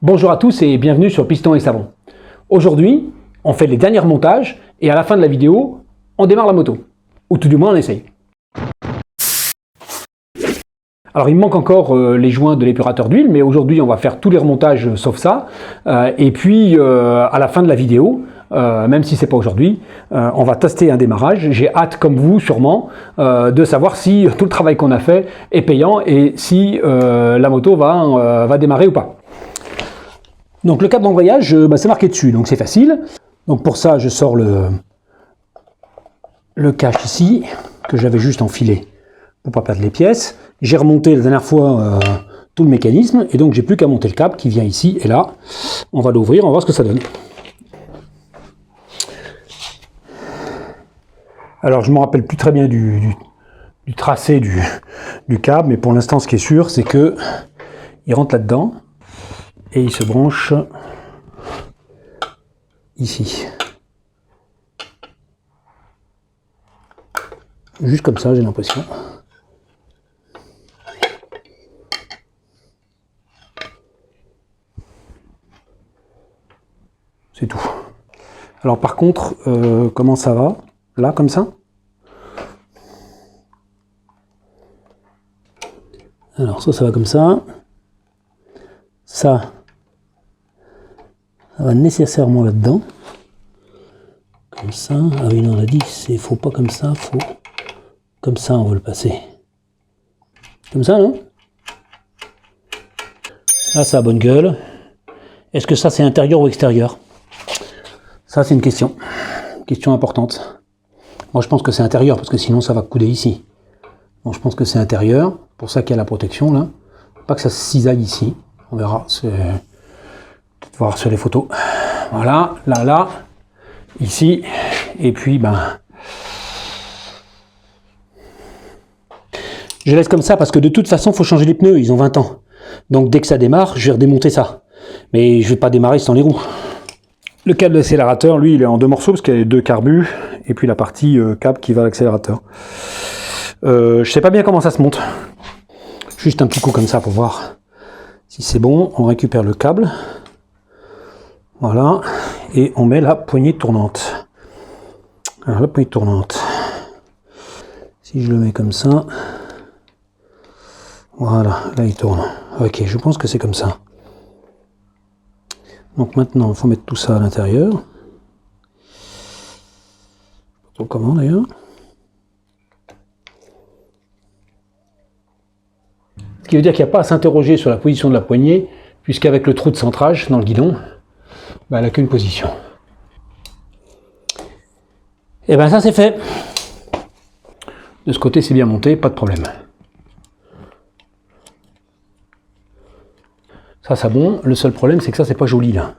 Bonjour à tous et bienvenue sur Piston et Savon. Aujourd'hui, on fait les derniers montages et à la fin de la vidéo, on démarre la moto. Ou tout du moins, on essaye. Alors il me manque encore les joints de l'épurateur d'huile, mais aujourd'hui on va faire tous les remontages sauf ça. Et puis à la fin de la vidéo, même si c'est pas aujourd'hui, on va tester un démarrage. J'ai hâte, comme vous sûrement, de savoir si tout le travail qu'on a fait est payant et si la moto va démarrer ou pas. Donc le câble d'embrayage, c'est marqué dessus, donc c'est facile. Donc pour ça, je sors le cache ici, que j'avais juste enfilé pour pas perdre les pièces. J'ai remonté la dernière fois tout le mécanisme, et donc j'ai plus qu'à monter le câble qui vient ici, et là, on va l'ouvrir, on va voir ce que ça donne. Alors je ne me rappelle plus très bien du tracé du câble, mais pour l'instant ce qui est sûr, c'est que il rentre là-dedans, et il se branche ici. Juste comme ça, j'ai l'impression. C'est tout. Alors par contre, comment ça va? Là, comme ça? Alors ça va comme ça. Ça va nécessairement là-dedans. Comme ça. Ah oui, non, on a dit, il faut pas comme ça, faut comme ça, on va le passer. Comme ça, non? Là, ça a bonne gueule. Est-ce que ça, c'est intérieur ou extérieur? Ça, c'est une question. Question importante. Moi, je pense que c'est intérieur, parce que sinon, ça va couler ici. Donc, je pense que c'est intérieur. Pour ça qu'il y a la protection, là. Pas que ça se cisaille ici. On verra. Peut-être voir sur les photos. Voilà. Là. Ici. Et puis, je laisse comme ça, parce que de toute façon, il faut changer les pneus. Ils ont 20 ans. Donc, dès que ça démarre, je vais redémonter ça. Mais je ne vais pas démarrer sans les roues. Le câble d'accélérateur, lui, il est en deux morceaux parce qu'il y a les deux carbus et puis la partie câble qui va à l'accélérateur. Je sais pas bien comment ça se monte. Juste un petit coup comme ça pour voir si c'est bon. On récupère le câble. Voilà. Et on met la poignée tournante. Alors la poignée tournante. Si je le mets comme ça. Voilà, là il tourne. Ok, je pense que c'est comme ça. Donc maintenant, il faut mettre tout ça à l'intérieur. Pas trop comment d'ailleurs. Ce qui veut dire qu'il n'y a pas à s'interroger sur la position de la poignée, puisqu'avec le trou de centrage dans le guidon, elle n'a qu'une position. Et bien ça c'est fait. De ce côté c'est bien monté, pas de problème. Ça bon, le seul problème c'est que ça c'est pas joli là.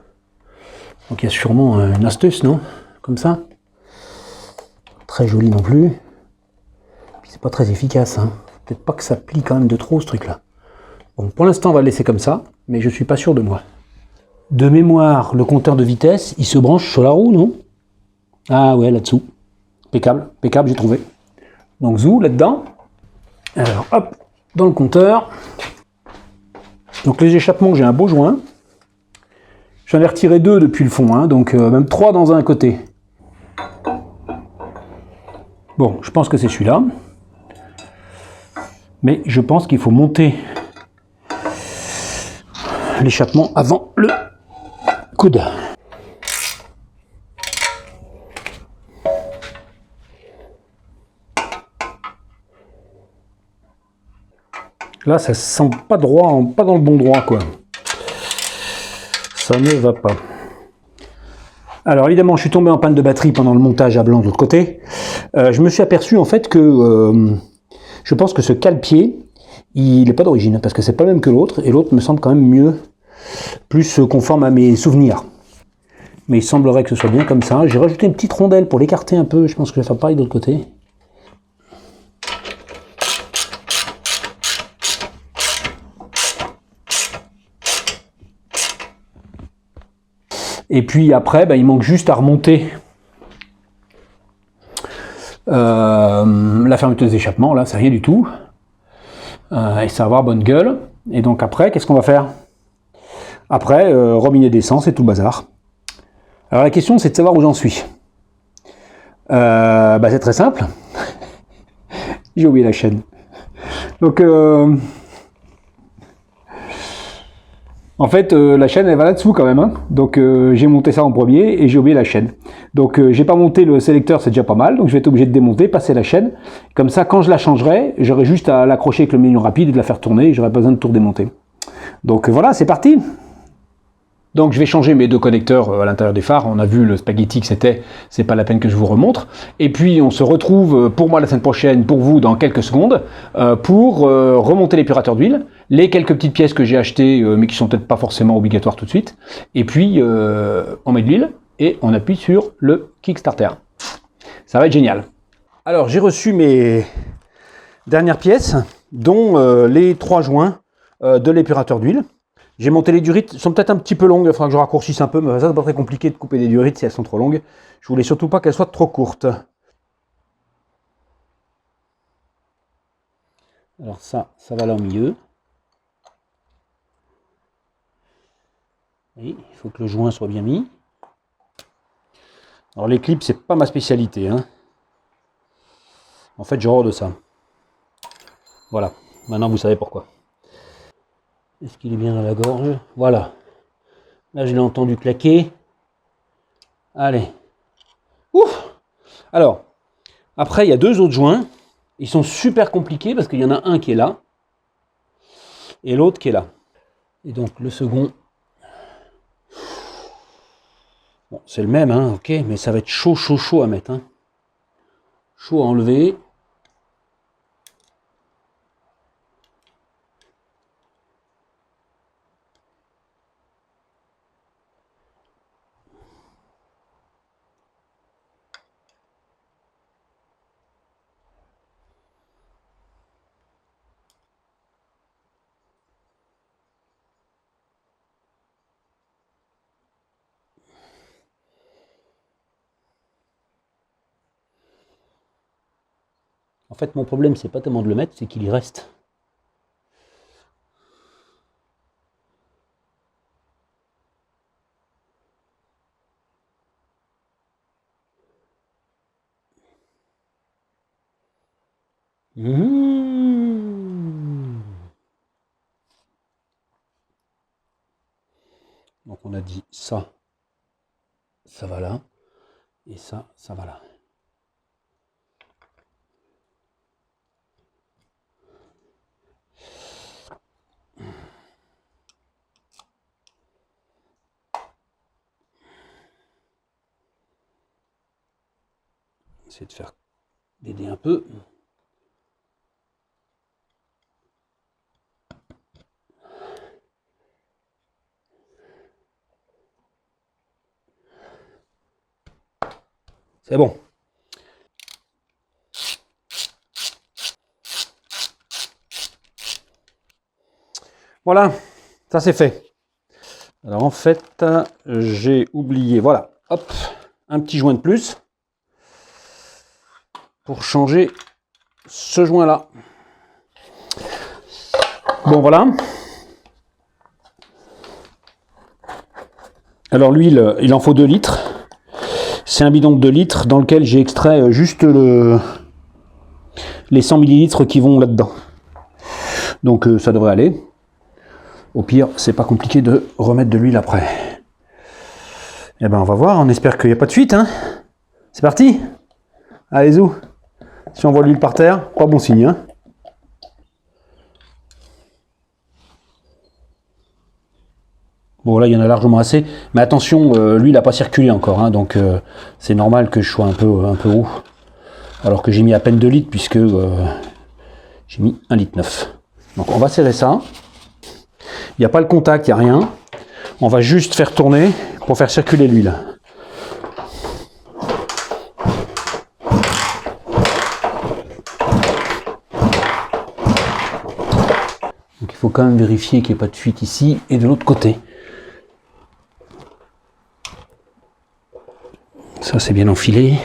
Donc il y a sûrement une astuce, non? Comme ça. Très joli non plus. Puis c'est pas très efficace, hein. Peut-être pas que ça plie quand même de trop ce truc là. Bon, pour l'instant on va le laisser comme ça, mais je suis pas sûr de moi. De mémoire, le compteur de vitesse, il se branche sur la roue, non? Ah ouais, là-dessous. Impeccable, j'ai trouvé. Donc zou là-dedans. Alors hop, dans le compteur. Donc les échappements, j'ai un beau joint. J'en ai retiré 2 depuis le fond, hein, donc même 3 dans un côté. Bon, je pense que c'est celui-là. Mais je pense qu'il faut monter l'échappement avant le coude. Là, ça sent pas droit, pas dans le bon droit, quoi. Ça ne va pas. Alors évidemment, je suis tombé en panne de batterie pendant le montage à blanc de l'autre côté. Je me suis aperçu en fait que je pense que ce cale-pied, il n'est pas d'origine, parce que c'est pas le même que l'autre, et l'autre me semble quand même mieux, plus conforme à mes souvenirs. Mais il semblerait que ce soit bien comme ça. J'ai rajouté une petite rondelle pour l'écarter un peu, je pense que je vais faire pareil de l'autre côté. Et puis après, il manque juste à remonter la fermeture des échappements. Là, c'est rien du tout. Et ça va avoir bonne gueule. Et donc après, qu'est-ce qu'on va faire? Après, robinet d'essence et tout le bazar. Alors la question, c'est de savoir où j'en suis. C'est très simple. J'ai oublié la chaîne. Donc, en fait, la chaîne, elle va là-dessous quand même. Hein. Donc, j'ai monté ça en premier et j'ai oublié la chaîne. Donc, j'ai pas monté le sélecteur, c'est déjà pas mal. Donc, je vais être obligé de démonter, passer la chaîne. Comme ça, quand je la changerai, j'aurai juste à l'accrocher avec le menu rapide et de la faire tourner. Et j'aurai pas besoin de tout redémonter. Donc, voilà, c'est parti. Donc je vais changer mes deux connecteurs à l'intérieur des phares. On a vu le spaghetti que c'est pas la peine que je vous remontre. Et puis on se retrouve pour moi la semaine prochaine, pour vous dans quelques secondes, pour remonter l'épurateur d'huile, les quelques petites pièces que j'ai achetées, mais qui sont peut-être pas forcément obligatoires tout de suite. Et puis on met de l'huile et on appuie sur le Kickstarter. Ça va être génial. Alors j'ai reçu mes dernières pièces, dont les 3 joints de l'épurateur d'huile. J'ai monté les durites, elles sont peut-être un petit peu longues, il faudra que je raccourcisse un peu, mais ça c'est pas très compliqué de couper des durites si elles sont trop longues. Je voulais surtout pas qu'elles soient trop courtes. Alors ça va là au milieu. Et il faut que le joint soit bien mis. Alors les clips, c'est pas ma spécialité. Hein. En fait, j'ai horreur de ça. Voilà, maintenant vous savez pourquoi. Est-ce qu'il est bien dans la gorge? Voilà. Là, je l'ai entendu claquer. Allez. Ouf! Alors, après, il y a 2 autres joints. Ils sont super compliqués parce qu'il y en a un qui est là. Et l'autre qui est là. Et donc, le second. Bon, c'est le même, hein, ok. Mais ça va être chaud à mettre. Hein. Chaud à enlever. En fait, mon problème, c'est pas tellement de le mettre, c'est qu'il y reste. Donc on a dit ça, ça va là, et ça va là. Essayer de faire d'aider un peu. C'est bon. Voilà, ça c'est fait. Alors en fait, j'ai oublié, voilà, hop, un petit joint de plus pour changer ce joint-là. Bon, voilà. Alors l'huile, il en faut 2 litres. C'est un bidon de 2 litres dans lequel j'ai extrait juste les 100 millilitres qui vont là-dedans. Donc ça devrait aller. Au pire, c'est pas compliqué de remettre de l'huile après. Et ben on va voir, on espère qu'il n'y a pas de fuite. Hein. C'est parti. Allez, zou. Si on voit l'huile par terre, pas bon signe. Hein. Bon là il y en a largement assez, mais attention, l'huile n'a pas circulé encore, hein, donc c'est normal que je sois un peu haut. Alors que j'ai mis à peine 2 litres puisque j'ai mis 1,9 litre. Donc on va serrer ça. Il n'y a pas le contact, il n'y a rien. On va juste faire tourner pour faire circuler l'huile. Donc il faut quand même vérifier qu'il n'y ait pas de fuite ici et de l'autre côté. Ça c'est bien enfilé.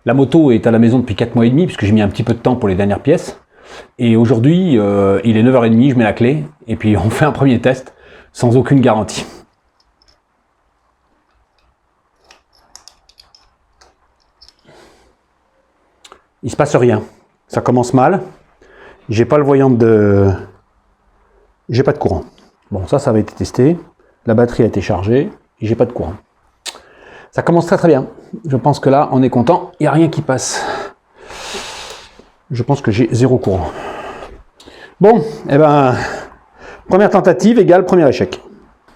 La moto est à la maison depuis 4 mois et demi puisque j'ai mis un petit peu de temps pour les dernières pièces. Et aujourd'hui, il est 9h30, je mets la clé et puis on fait un premier test sans aucune garantie. il se passe rien. Ça commence mal. J'ai pas le voyant de... J'ai pas de courant. Bon, ça avait été testé. La batterie a été chargée et j'ai pas de courant. Ça commence très très bien. Je pense que là, on est content. Il n'y a rien qui passe. Je pense que j'ai 0 courant. Bon, eh ben, première tentative égale premier échec.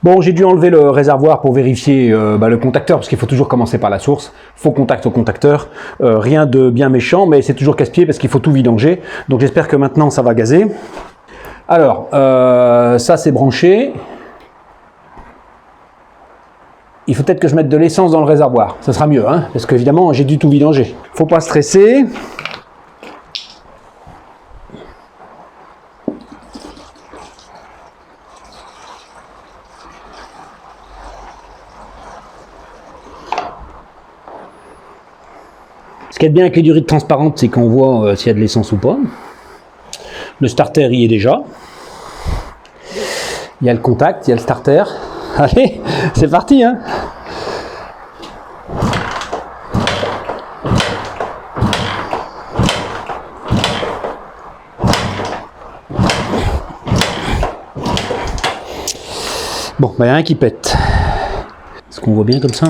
Bon, j'ai dû enlever le réservoir pour vérifier le contacteur, parce qu'il faut toujours commencer par la source. Faux contact au contacteur. Rien de bien méchant, mais c'est toujours casse-pied parce qu'il faut tout vidanger. Donc j'espère que maintenant ça va gazer. Alors, ça c'est branché. Il faut peut-être que je mette de l'essence dans le réservoir. Ça sera mieux, hein, parce qu'évidemment j'ai dû tout vidanger. Faut pas stresser. Ce qui est bien avec les durites transparentes, c'est qu'on voit s'il y a de l'essence ou pas. Le starter y est déjà. Il y a le contact, il y a le starter. Allez, c'est parti, hein. Bon, il y a un qui pète. Est-ce qu'on voit bien comme ça?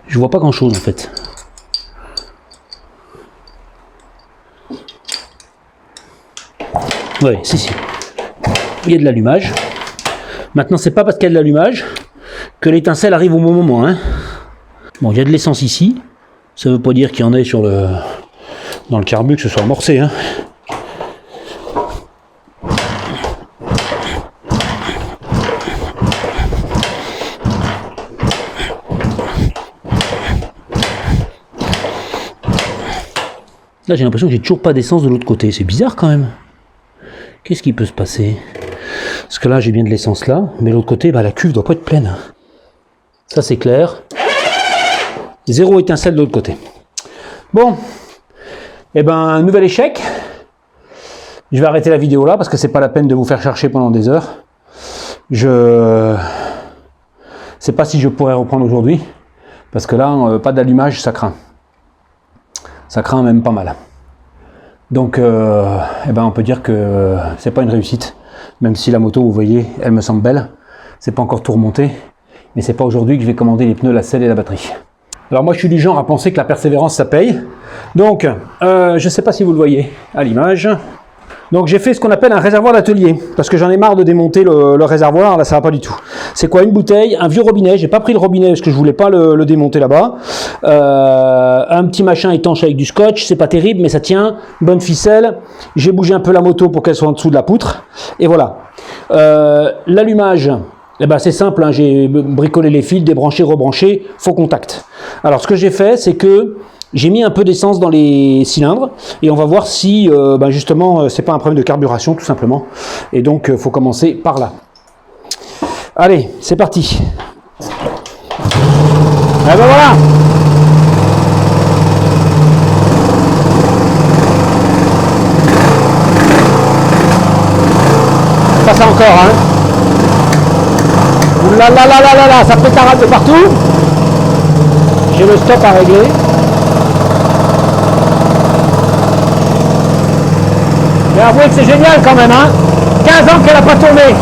Je vois pas grand chose en fait. Oui, si. Il y a de l'allumage. Maintenant, c'est pas parce qu'il y a de l'allumage que l'étincelle arrive au bon moment, hein. Bon, il y a de l'essence ici. Ça veut pas dire qu'il y en ait sur dans le carbu que ce soit amorcé, hein. Là, j'ai l'impression que j'ai toujours pas d'essence de l'autre côté. C'est bizarre quand même. Qu'est-ce qui peut se passer? Parce que là, j'ai bien de l'essence là, mais l'autre côté, la cuve doit pas être pleine. Ça, c'est clair. 0 étincelle de l'autre côté. Bon. Eh ben, nouvel échec. Je vais arrêter la vidéo là, parce que c'est pas la peine de vous faire chercher pendant des heures. Je sais pas si je pourrais reprendre aujourd'hui. Parce que là, pas d'allumage, ça craint. Ça craint même pas mal. Donc, on peut dire que c'est pas une réussite. Même si la moto, vous voyez, elle me semble belle. C'est pas encore tout remonté. Mais c'est pas aujourd'hui que je vais commander les pneus, la selle et la batterie. Alors moi, je suis du genre à penser que la persévérance, ça paye. Donc, je sais pas si vous le voyez à l'image. Donc j'ai fait ce qu'on appelle un réservoir d'atelier, parce que j'en ai marre de démonter le réservoir, là ça va pas du tout. C'est quoi? Une bouteille, un vieux robinet, j'ai pas pris le robinet parce que je voulais pas le démonter là-bas. Un petit machin étanche avec du scotch, c'est pas terrible mais ça tient, bonne ficelle. J'ai bougé un peu la moto pour qu'elle soit en dessous de la poutre, et voilà. L'allumage, c'est simple, hein, j'ai bricolé les fils, débranché, rebranché, faux contact. Alors ce que j'ai fait, c'est que j'ai mis un peu d'essence dans les cylindres et on va voir si justement c'est pas un problème de carburation tout simplement. Et donc faut commencer par là. Allez, c'est parti. Et ben voilà. Pas ça encore, hein. Ouh là là là là là là, ça pétarade de partout. J'ai le stop à régler. Mais avouez que c'est génial quand même, hein. 15 ans qu'elle n'a pas tourné.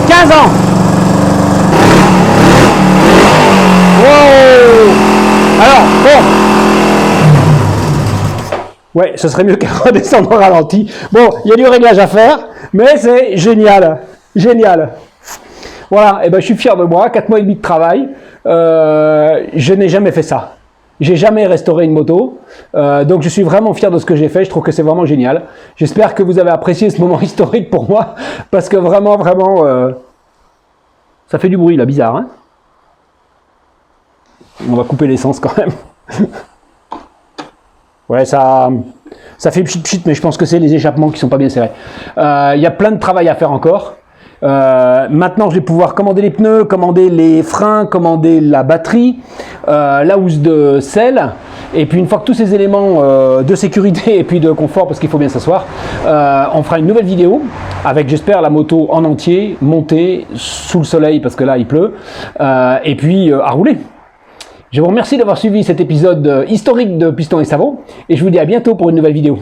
15 ans. Wow. Alors, bon. Ouais, ce serait mieux qu'elle redescende au ralenti. Bon, il y a du réglage à faire, mais c'est génial. Génial. Voilà, et je suis fier de moi, 4 mois et demi de travail. Je n'ai jamais fait ça. J'ai jamais restauré une moto, donc je suis vraiment fier de ce que j'ai fait, je trouve que c'est vraiment génial. J'espère que vous avez apprécié ce moment historique pour moi, parce que vraiment, ça fait du bruit là, bizarre, hein. On va couper l'essence quand même. Ouais, ça fait pchit, mais je pense que c'est les échappements qui sont pas bien serrés. Il y a plein de travail à faire encore. Maintenant je vais pouvoir commander les pneus, commander les freins, commander la batterie, la housse de selle, et puis une fois que tous ces éléments de sécurité et puis de confort, parce qu'il faut bien s'asseoir, on fera une nouvelle vidéo avec j'espère la moto en entier, montée sous le soleil parce que là il pleut, et puis à rouler. Je vous remercie d'avoir suivi cet épisode historique de Piston et Savon, et je vous dis à bientôt pour une nouvelle vidéo.